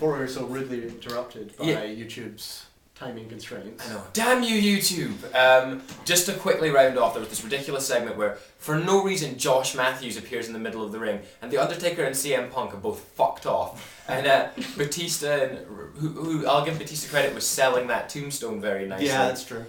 before we were so rudely interrupted by YouTube's timing constraints. I know. Damn you, YouTube! Just to quickly round off, there was this ridiculous segment where, for no reason, Josh Matthews appears in the middle of the ring, and The Undertaker and CM Punk are both fucked off. And Batista, who I'll give Batista credit, was selling that tombstone very nicely. Yeah, that's true.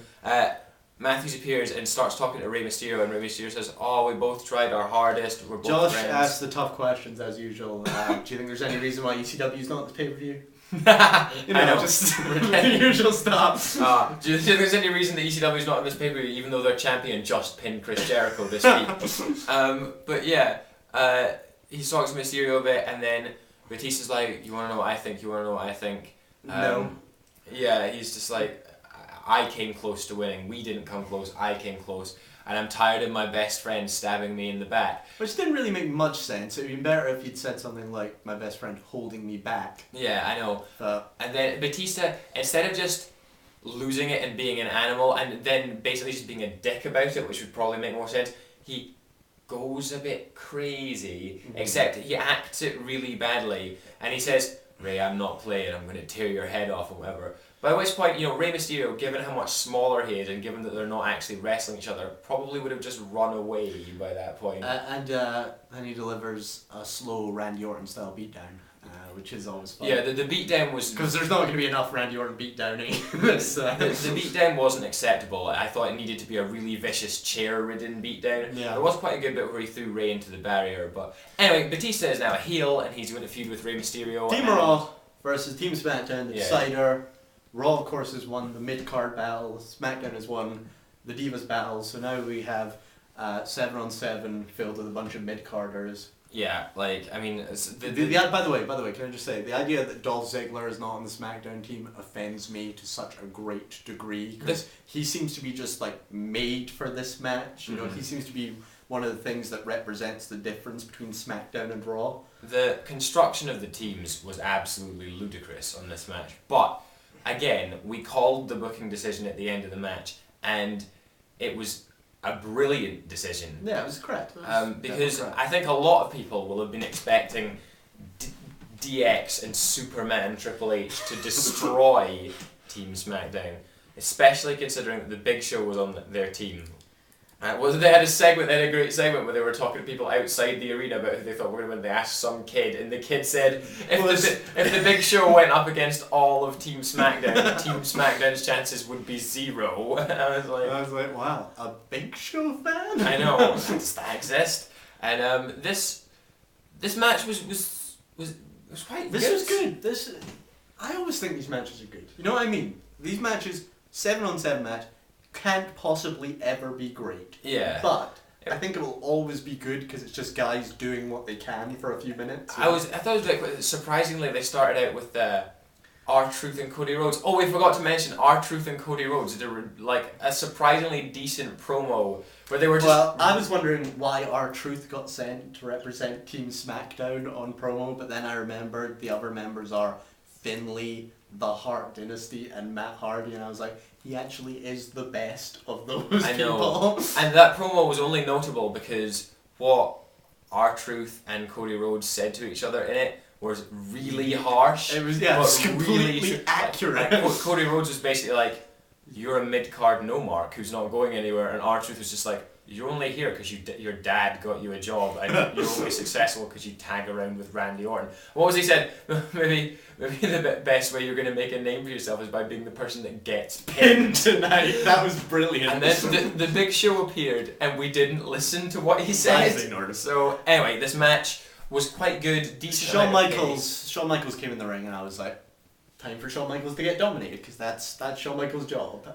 Matthews appears and starts talking to Rey Mysterio, and Rey Mysterio says, "Oh, we both tried our hardest. We're both Josh friends." asks the tough questions as usual. Do you think there's any reason why ECW's not at the pay-per-view? I know. Just the usual stuff. Do you think there's any reason that ECW is not in this pay-per-view, even though their champion just pinned Chris Jericho this week? But yeah, he talks to Mysterio a bit, and then Batista's like, "You want to know what I think? You want to know what I think?" No. Yeah, he's just like, "I came close to winning. We didn't come close. I came close. And I'm tired of my best friend stabbing me in the back." Which didn't really make much sense. It would be better if you'd said something like, "My best friend holding me back." Yeah, I know. And then Batista, instead of just losing it and being an animal, and then basically just being a dick about it, which would probably make more sense, he goes a bit crazy, except he acts it really badly, and he says, "Ray, I'm not playing, I'm going to tear your head off," or whatever. By which point, Rey Mysterio, given how much smaller he is, and given that they're not actually wrestling each other, probably would have just run away by that point. And then he delivers a slow Randy Orton style beatdown, which is always fun. Yeah, the beatdown was... Because there's not going to be enough Randy Orton beatdowning. The beatdown wasn't acceptable. I thought it needed to be a really vicious chair-ridden beatdown. Yeah. There was quite a good bit where he threw Rey into the barrier, but... Anyway, Batista is now a heel, and he's going to feud with Rey Mysterio. Team Raw versus Team SmackDown, the decider. Raw, of course, has won the mid-card battle. SmackDown has won the Divas battle. So now we have 7-on-7 filled with a bunch of mid-carders. Yeah, like, I mean... By the way, can I just say, the idea that Dolph Ziggler is not on the SmackDown team offends me to such a great degree. Because he seems to be just, like, made for this match. You know, he seems to be one of the things that represents the difference between SmackDown and Raw. The construction of the teams was absolutely ludicrous on this match. But... Again, we called the booking decision at the end of the match, and it was a brilliant decision. Yeah, it was correct. Because I think a lot of people will have been expecting DX and Superman Triple H to destroy Team SmackDown, especially considering that the Big Show was on their team. They had a great segment where they were talking to people outside the arena about who they thought were going to win. They asked some kid, and the kid said, if the Big Show went up against all of Team SmackDown, Team SmackDown's chances would be 0. And I was like, wow, a Big Show fan? I know, does that exist? And this match was quite good. This was good. I always think these matches are good. You know what I mean? These matches, 7-on-7 match, can't possibly ever be great. Yeah. But I think it will always be good because it's just guys doing what they can for a few minutes. I thought it was like, surprisingly, they started out with R-Truth and Cody Rhodes. Oh, we forgot to mention R-Truth and Cody Rhodes did like a surprisingly decent promo where they were just... Well, I was wondering why R-Truth got sent to represent Team SmackDown on promo, but then I remembered the other members are Finlay, the Hart Dynasty, and Matt Hardy, and I was like, he actually is the best of those people. And that promo was only notable because what R-Truth and Cody Rhodes said to each other in it was really harsh. It was, it's completely accurate. Like, Cody Rhodes was basically like, "You're a mid-card no-mark who's not going anywhere," and R-Truth was just like, "You're only here because your dad got you a job, and you're only successful because you tag around with Randy Orton." What was he said? Maybe the best way you're going to make a name for yourself is by being the person that gets pinned tonight. That was brilliant. And then the Big Show appeared, and we didn't listen to what he said. I just ignored him. So anyway, this match was quite good, decent. Shawn Michaels came in the ring, and I was like, time for Shawn Michaels to get dominated because that's Shawn Michaels' job.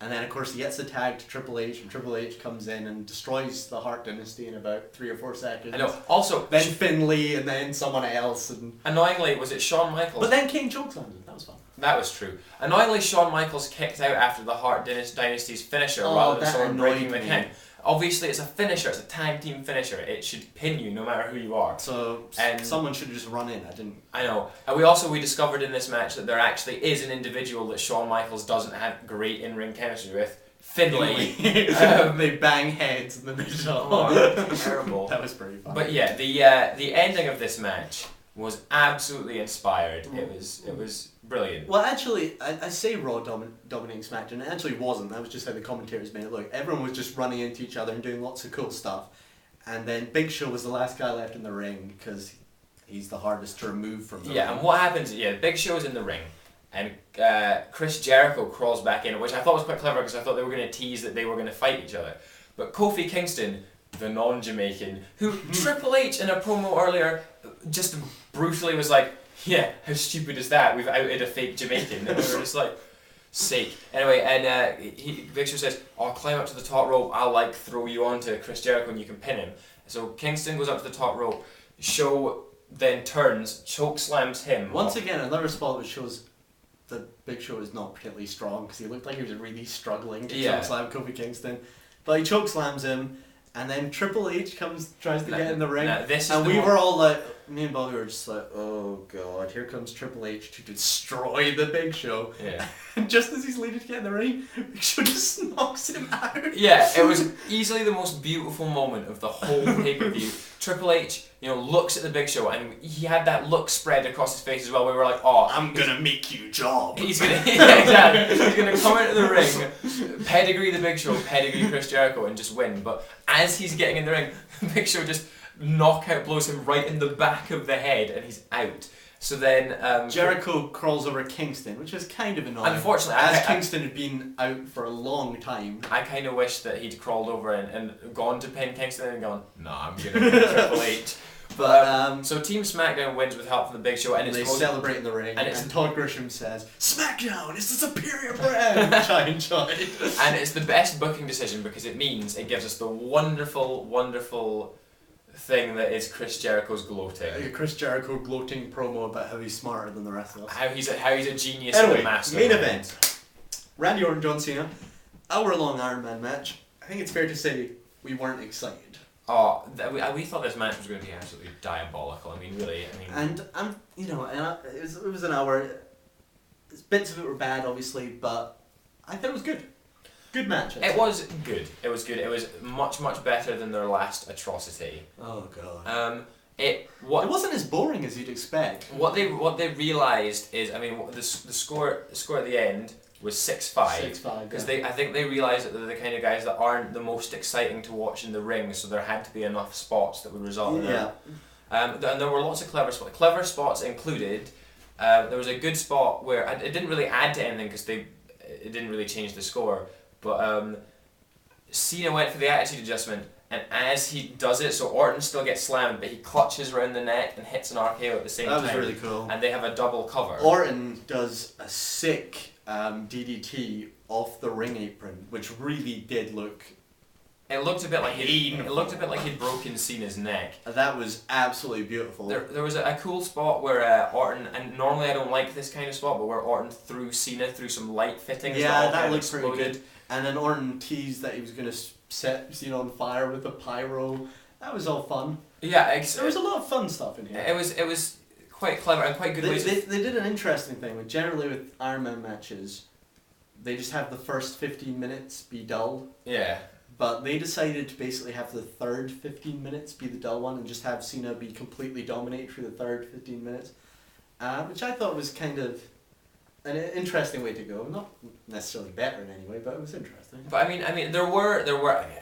And then, of course, he gets the tag to Triple H, and Triple H comes in and destroys the Hart Dynasty in about 3 or 4 seconds. I know. Also, then Finlay, and then someone else. And annoyingly, was it Shawn Michaels? But then Kane chokes on him. That was fun. That was true. Annoyingly, Shawn Michaels kicked out after the Hart Dynasty's finisher rather than someone breaking the count. Obviously, it's a finisher. It's a tag team finisher. It should pin you no matter who you are. So someone should have just run in. I know. And we discovered in this match that there actually is an individual that Shawn Michaels doesn't have great in-ring chemistry with. Finlay. They bang heads in the middle. Oh, terrible. That was pretty fun. But yeah, the ending of this match was absolutely inspired. It was brilliant. Well, actually, I say Raw dominating SmackDown. It actually wasn't. That was just how the commentators made it look. Everyone was just running into each other and doing lots of cool stuff. And then Big Show was the last guy left in the ring because he's the hardest to remove from the ring. And what happens, Big Show's in the ring. And Chris Jericho crawls back in, which I thought was quite clever because I thought they were going to tease that they were going to fight each other. But Kofi Kingston, the non-Jamaican, who Triple H in a promo earlier just brutally was like, yeah, how stupid is that? We've outed a fake Jamaican. And we were just like, sake. Anyway, and Big Show says, I'll climb up to the top rope, I'll throw you onto Chris Jericho and you can pin him. So Kingston goes up to the top rope, Show then turns, choke slams him. Once again, another spot which shows the Big Show is not particularly strong because he looked like he was really struggling to choke slam Kofi Kingston. But he choke slams him, and then Triple H tries to get in the ring, and we were all like, me and Bobby were just like, oh god, here comes Triple H to destroy the Big Show. Yeah. And just as he's leading to get in the ring, Big Show just knocks him out. Yeah, it was easily the most beautiful moment of the whole pay-per-view. Triple H, looks at the Big Show, and he had that look spread across his face as well. We were like, oh, I'm gonna make you job. He's gonna, exactly. He's gonna come into the ring, pedigree the Big Show, pedigree Chris Jericho, and just win. But as he's getting in the ring, the Big Show just knockout blows him right in the back of the head, and he's out. So then Jericho crawls over Kingston, which is kind of annoying. Unfortunately, as Kingston had been out for a long time. I kind of wish that he'd crawled over and gone to pin Kingston and gone, nah, I'm gonna pin Triple H. But so Team SmackDown wins with help from the Big Show, and they celebrate in the ring. And Todd Grisham says, "SmackDown is the superior brand," which I enjoyed. And it's the best booking decision because it means it gives us the wonderful, wonderful thing that is Chris Jericho's gloating. Chris Jericho gloating promo about how he's smarter than the rest of us. How he's a genius and a master. Main event. Randy Orton, John Cena. Hour-long Ironman match. I think it's fair to say we weren't excited. Oh, we thought this match was going to be absolutely diabolical. Really. And it was an hour. Bits of it were bad, obviously, but I thought it was good. Good match. It was good. It was good. It was much, much better than their last atrocity. Oh god. It wasn't as boring as you'd expect. What they realised is, the score at the end was 6-5. 6-5. Because I think they realised that they're the kind of guys that aren't the most exciting to watch in the ring, so there had to be enough spots that would result in that. And there were lots of clever spots. Clever spots included. There was a good spot where it didn't really add to anything because it didn't really change the score. But Cena went for the attitude adjustment, and as he does it, so Orton still gets slammed, but he clutches around the neck and hits an RKO at the same time. That was really cool. And they have a double cover. Orton does a sick DDT off the ring apron, which really did look. It looked a bit like he'd broken Cena's neck. That was absolutely beautiful. There was a cool spot where Orton, and normally I don't like this kind of spot, but where Orton threw Cena through some light fittings. Yeah, that looked pretty good. And then Orton teased that he was going to set Cena on fire with the pyro. That was all fun. Yeah, there was a lot of fun stuff in here. It was quite clever and quite good ways. They did an interesting thing. Generally with Ironman matches, they just have the first 15 minutes be dull. Yeah. But they decided to basically have the third 15 minutes be the dull one and just have Cena be completely dominate through the third 15 minutes, which I thought was kind of an interesting way to go. Not necessarily better in any way, but it was interesting. But there were.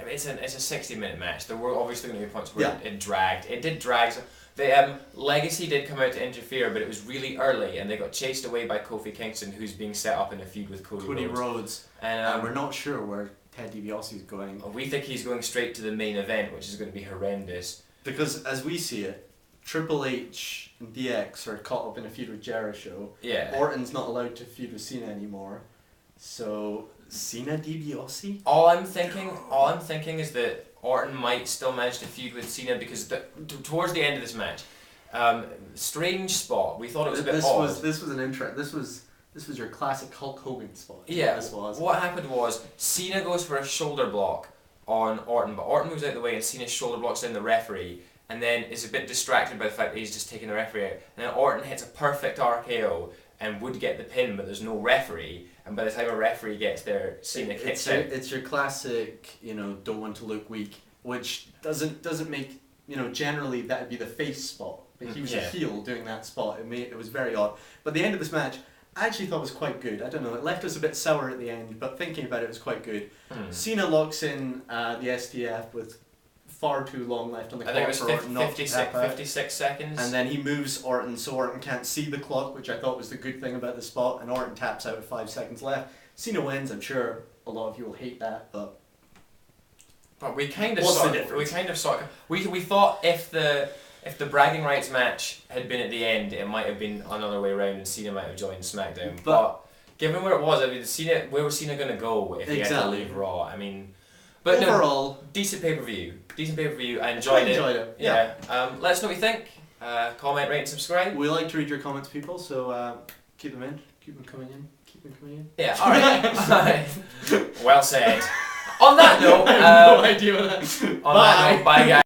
It's a 60-minute match. There were obviously going to be points where it dragged. It did drag. So the Legacy did come out to interfere, but it was really early, and they got chased away by Kofi Kingston, who's being set up in a feud with Cody Rhodes. And we're not sure where Ted DiBiase is going. We think he's going straight to the main event, which is going to be horrendous. Because as we see it, Triple H and DX are caught up in a feud with Jericho. Yeah. Orton's not allowed to feud with Cena anymore. So Cena DiBiase? All I'm thinking is that Orton might still manage to feud with Cena because towards the end of this match, strange spot. We thought it was a bit odd. This was your classic Hulk Hogan spot. Yeah. This was. What happened was Cena goes for a shoulder block on Orton, but Orton moves out of the way and Cena shoulder blocks in the referee, and then is a bit distracted by the fact that he's just taking the referee out. And then Orton hits a perfect RKO and would get the pin, but there's no referee. And by the time a referee gets there, Cena kicks out. It's your classic, don't want to look weak, which doesn't make, generally that would be the face spot. Like, he was a heel doing that spot. It was very odd. But the end of this match, I actually thought was quite good. I don't know, it left us a bit sour at the end, but thinking about it, it was quite good. Cena locks in the STF with far too long left on the clock. I think it was 56 seconds. And then he moves Orton so Orton can't see the clock, which I thought was the good thing about the spot, and Orton taps out with 5 seconds left. Cena wins. I'm sure a lot of you will hate that, but we kind of what's sort the of, difference? we thought if the bragging rights match had been at the end, it might have been another way around and Cena might have joined SmackDown. But given where it was, I mean, where was Cena going to go if he had to leave Raw? I mean, but overall, no, decent pay-per-view. I enjoyed it. Yeah. Let us know what you think. Comment, rate, and subscribe. We like to read your comments, people, so keep them in. Keep them coming in. Yeah, alright. Well said. On that note, I have no idea what that. On that note, bye guys.